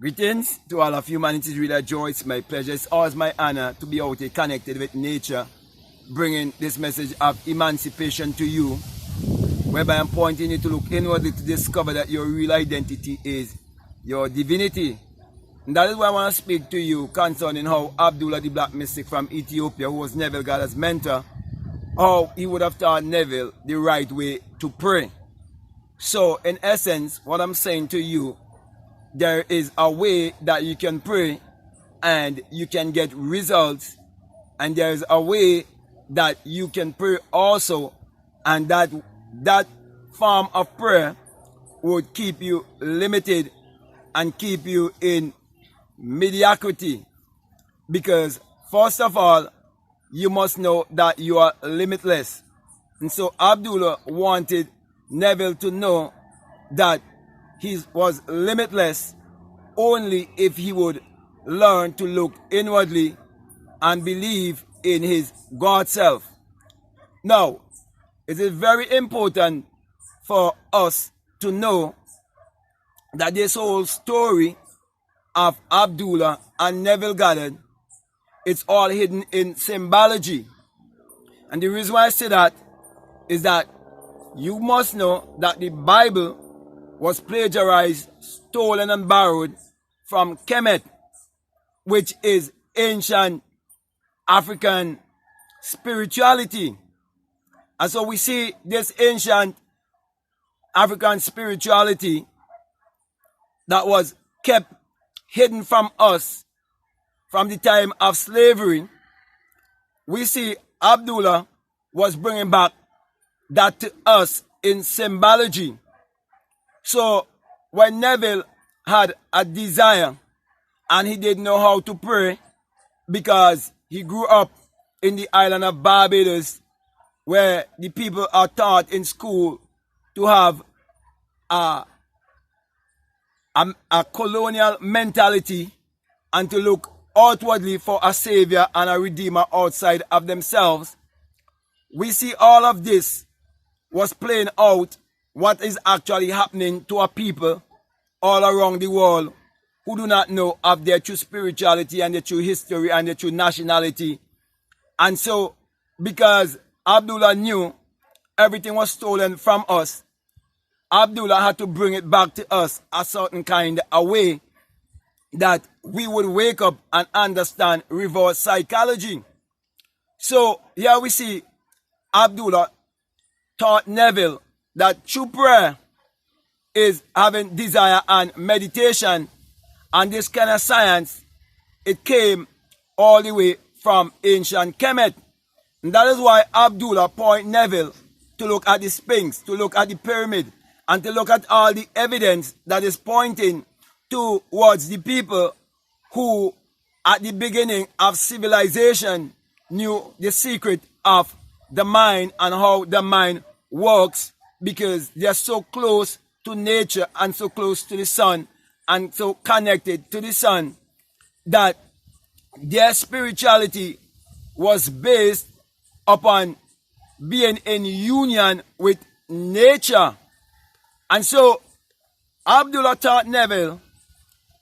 Greetings to all of humanity. It's really a joy. It's my pleasure. It's always my honor to be out here connected with nature, bringing this message of emancipation to you, whereby I'm pointing you to look inwardly to discover that your real identity is your divinity. And that is why I want to speak to you concerning how Abdullah, the black mystic from Ethiopia, who was Neville Goddard's mentor, how he would have taught Neville the right way to pray. So, in essence, what I'm saying to you, there is a way that you can pray and you can get results, and there is a way that you can pray also, and that form of prayer would keep you limited and keep you in mediocrity, because first of all, you must know that you are limitless. And so Abdullah wanted Neville to know that he was limitless only if he would learn to look inwardly and believe in his God self. Now, it is very important for us to know that this whole story of Abdullah and Neville Goddard, it's all hidden in symbology. And the reason why I say that is that you must know that the Bible was plagiarized, stolen and borrowed from Kemet, which is ancient African spirituality. And so we see this ancient African spirituality that was kept hidden from us from the time of slavery. We see Abdullah was bringing back that to us in symbology. So when Neville had a desire and he didn't know how to pray, because he grew up in the island of Barbados, where the people are taught in school to have a colonial mentality and to look outwardly for a savior and a redeemer outside of themselves. We see all of this was playing out what is actually happening to our people all around the world who do not know of their true spirituality and their true history and their true nationality. And so, because Abdullah knew everything was stolen from us, Abdullah had to bring it back to us a certain kind of way that we would wake up and understand reverse psychology. So here we see Abdullah taught Neville that true prayer is having desire and meditation, and this kind of science, it came all the way from ancient Kemet. And that is why Abdullah point Neville to look at the Sphinx, to look at the pyramid, and to look at all the evidence that is pointing towards the people who at the beginning of civilization knew the secret of the mind and how the mind works, because they are so close to nature and so close to the sun and so connected to the sun that their spirituality was based upon being in union with nature. And so Abdullah taught Neville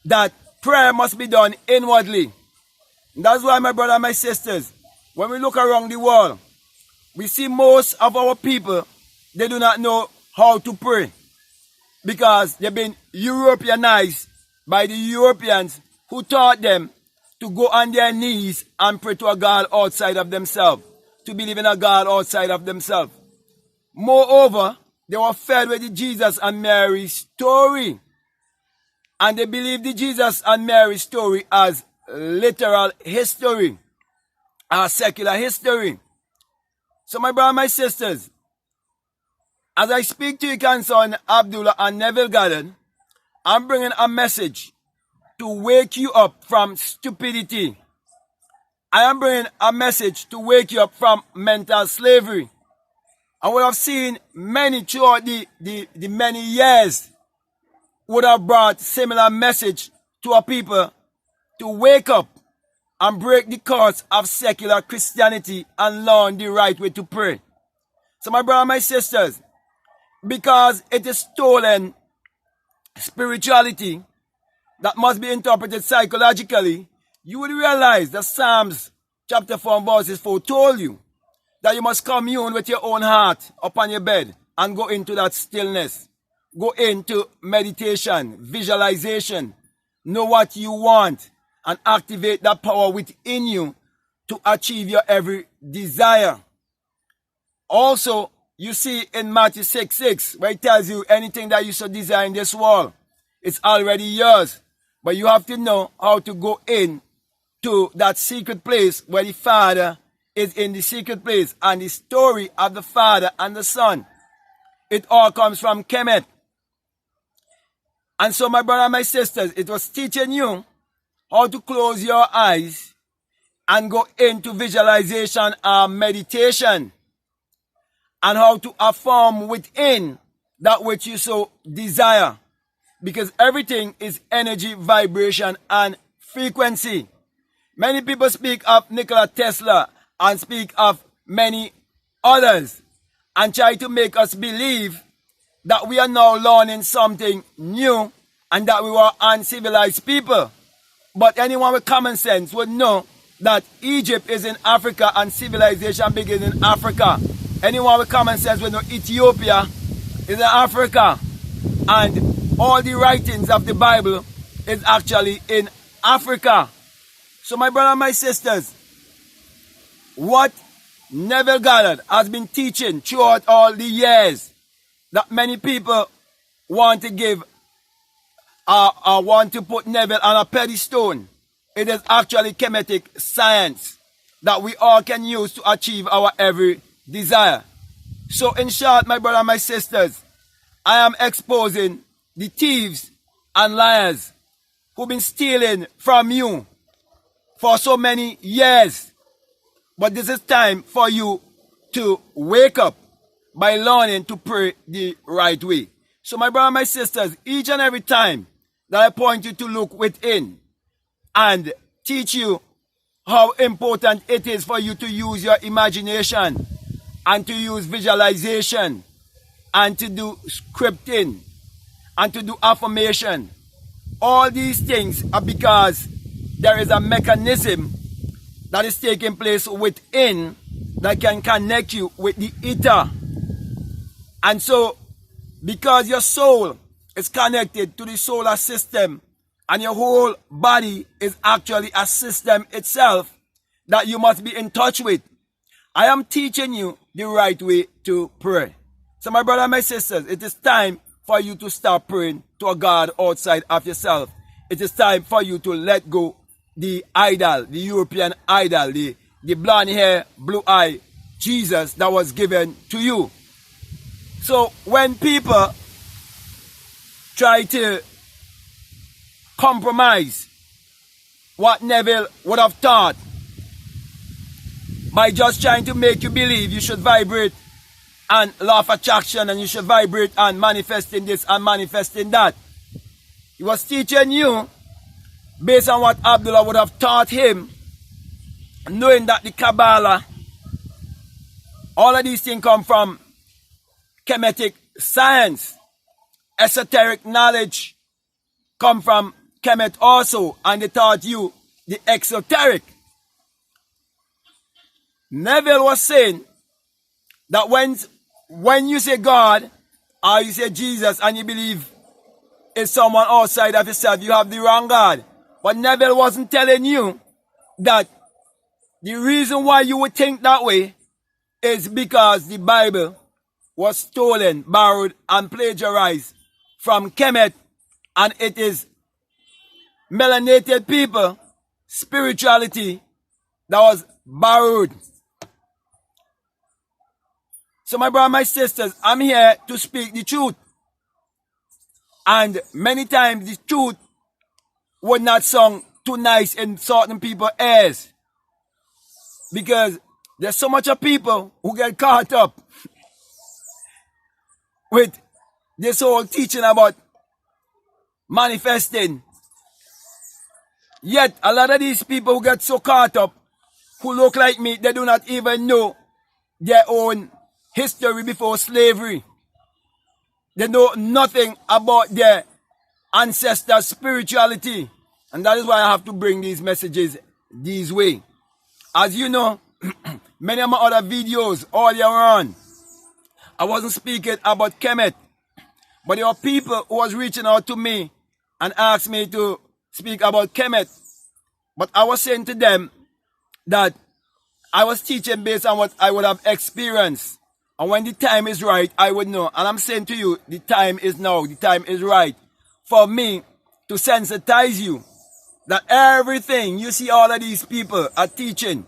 that prayer must be done inwardly. And that's why, my brother and my sisters, when we look around the world, we see most of our people, they do not know how to pray, because they've been Europeanized by the Europeans, who taught them to go on their knees and pray to a God outside of themselves, to believe in a God outside of themselves. Moreover, they were fed with the Jesus and Mary story, and they believed the Jesus and Mary story as literal history, as secular history. So my brothers and my sisters, as I speak to you concerning Abdullah and Neville Goddard, I'm bringing a message to wake you up from stupidity. I am bringing a message to wake you up from mental slavery. And we have seen many throughout the many years would have brought similar message to our people to wake up and break the curse of secular Christianity and learn the right way to pray. So my brothers and my sisters, because it is stolen spirituality, that must be interpreted psychologically, you will realize that Psalms chapter 4 and verses 4 told you that you must commune with your own heart upon your bed and go into that stillness. Go into meditation, visualization, know what you want, and activate that power within you to achieve your every desire. Also, you see in Matthew 6:6, where it tells you anything that you so desire in this world, it's already yours. But you have to know how to go in to that secret place where the Father is in the secret place, and the story of the Father and the Son. It all comes from Kemet. And so, my brother and my sisters, it was teaching you how to close your eyes and go into visualization and meditation, and how to affirm within that which you so desire. Because everything is energy, vibration, and frequency. Many people speak of Nikola Tesla and speak of many others and try to make us believe that we are now learning something new and that we were uncivilized people. But anyone with common sense would know that Egypt is in Africa and civilization begins in Africa. Anyone with common sense would know Ethiopia is in Africa, and all the writings of the Bible is actually in Africa. So my brother and my sisters, what Neville Goddard has been teaching throughout all the years that many people want to give want to put Neville on a pedestal, it is actually Kemetic science that we all can use to achieve our every desire. So in short, my brother and my sisters, I am exposing the thieves and liars who've been stealing from you for so many years. But this is time for you to wake up by learning to pray the right way. So my brother and my sisters, each and every time that I point you to look within and teach you how important it is for you to use your imagination and to use visualization and to do scripting and to do affirmation. All these things are because there is a mechanism that is taking place within that can connect you with the ether. And so, because your soul is connected to the solar system and your whole body is actually a system itself that you must be in touch with, I am teaching you the right way to pray. So my brother and my sisters, it is time for you to start praying to a God outside of yourself. It is time for you to let go the idol, the European idol, the blonde hair, blue eye Jesus that was given to you. So when people try to compromise what Neville would have taught by just trying to make you believe you should vibrate and law of attraction and you should vibrate and manifesting this and manifesting that, he was teaching you based on what Abdullah would have taught him, knowing that the Kabbalah, all of these things come from Kemetic science. Esoteric knowledge come from Kemet also, and they taught you the exoteric. Neville was saying that when you say God or you say Jesus and you believe it's someone outside of yourself, you have the wrong God. But Neville wasn't telling you that the reason why you would think that way is because the Bible was stolen, borrowed, and plagiarized from Kemet, and it is melanated people, spirituality that was borrowed. So my brother and my sisters, I'm here to speak the truth. And many times the truth would not sound too nice in certain people's ears. Because there's so much of people who get caught up with this whole teaching about manifesting. Yet a lot of these people who get so caught up, who look like me, they do not even know their own history before slavery. They know nothing about their ancestor spirituality. And that is why I have to bring these messages this way. As you know, many of my other videos earlier on, I wasn't speaking about Kemet, but there were people who was reaching out to me and asked me to speak about Kemet. But I was saying to them that I was teaching based on what I would have experienced. And when the time is right, I would know. And I'm saying to you, the time is now. The time is right for me to sensitize you that everything you see all of these people are teaching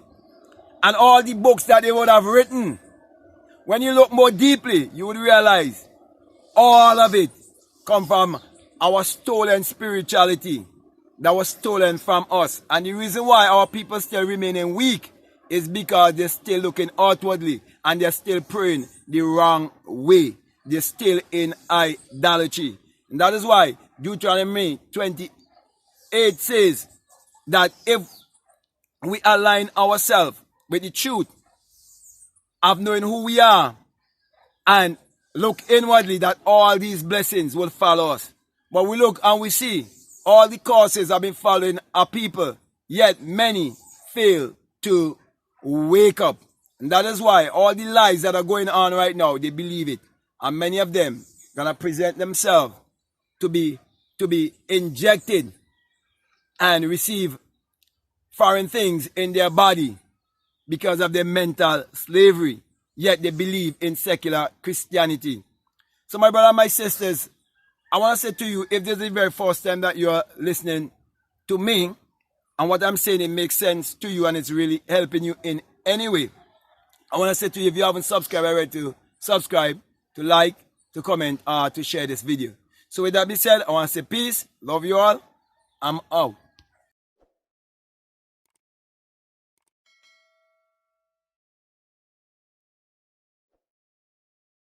and all the books that they would have written, when you look more deeply, you would realize all of it come from our stolen spirituality that was stolen from us. And the reason why our people still remaining weak is because they're still looking outwardly and they're still praying the wrong way. They're still in idolatry. And that is why Deuteronomy 28 says that if we align ourselves with the truth of knowing who we are and look inwardly, that all these blessings will follow us. But we look and we see all the courses have been following our people, yet many fail to wake up. And that is why all the lies that are going on right now, they believe it. And many of them gonna present themselves to be injected and receive foreign things in their body because of their mental slavery. Yet they believe in secular Christianity. So my brother and my sisters, I want to say to you, if this is the very first time that you are listening to me, and what I'm saying, it makes sense to you and it's really helping you in any way, I want to say to you, if you haven't subscribed already, to subscribe, to like, to comment, or to share this video. So with that being said, I want to say peace, love you all, I'm out.